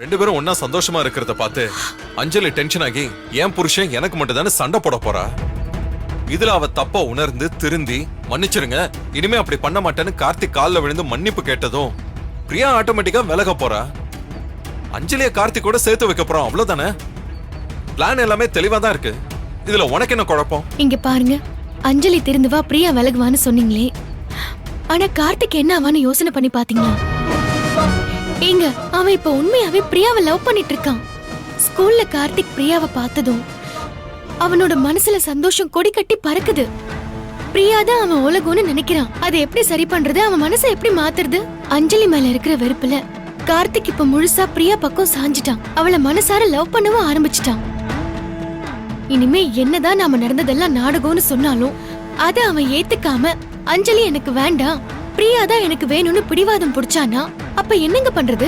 ரெண்டு பேரும் ஒன்னா சந்தோஷமா இருக்கிறத பார்த்து அஞ்சலி டென்ஷன் ஆகி என் புருஷன் எனக்கு மட்டும் தானே சண்டை போட போறா. இதுல அவ தப்பா உணர்ந்து திருந்தி மன்னிச்சிருங்க இனிமே அப்படி பண்ண மாட்டேன்னு கார்த்திக் கால்ல விழுந்து மன்னிப்பு கேட்டதும் பிரியா ஆட்டோமேட்டிக்கா விலக போறா. அஞ்சலிய கார்த்திக் கூட சேர்த்து வைக்க போறோம், அவ்வளவுதானே. பிளான் எல்லாமே தெளிவா தான் இருக்கு. இதுல உனக்கு என்ன குழப்பம்? இங்க பாருங்க, அஞ்சலி திருந்துவா பிரியா விலகுவான்னு சொன்னீங்களே, ஆனா கார்த்திக் என்ன ஆவான்னு யோசனை பண்ணி பாத்தீங்களா? ஏங்க, அவன் இப்ப உண்மையாவே பிரியாவை லவ் பண்ணிட்டு இருக்கான். ஸ்கூல்ல கார்த்திக் பிரியாவை பார்த்ததும் அவனோட மனசுல சந்தோஷம் கொடி கட்டி பறக்குது. பிரியா தான் அவன் உலகம்னு நினைக்கிறான். அதை எப்படி சரி பண்றது? அவன் மனசை எப்படி மாத்துறது? அஞ்சலி மேல இருக்கிற வெறுப்புல கார்த்திக் இப்ப முழுசா பிரியா பக்கம் சாஞ்சிட்டான். அவளை மனசார லவ் பண்ணவும் ஆரம்பிச்சிட்டான். இனிமே என்னதான் நாம நடந்ததெல்லாம் நாடகம்னு சொன்னாலும் அத அவன் ஏத்துக்காம அஞ்சலி எனக்கு வேண்டாம், பிரியா தான் எனக்கு வேணும்னு பிடிவாதம் புடிச்சானா அப்ப என்னங்க பண்றது?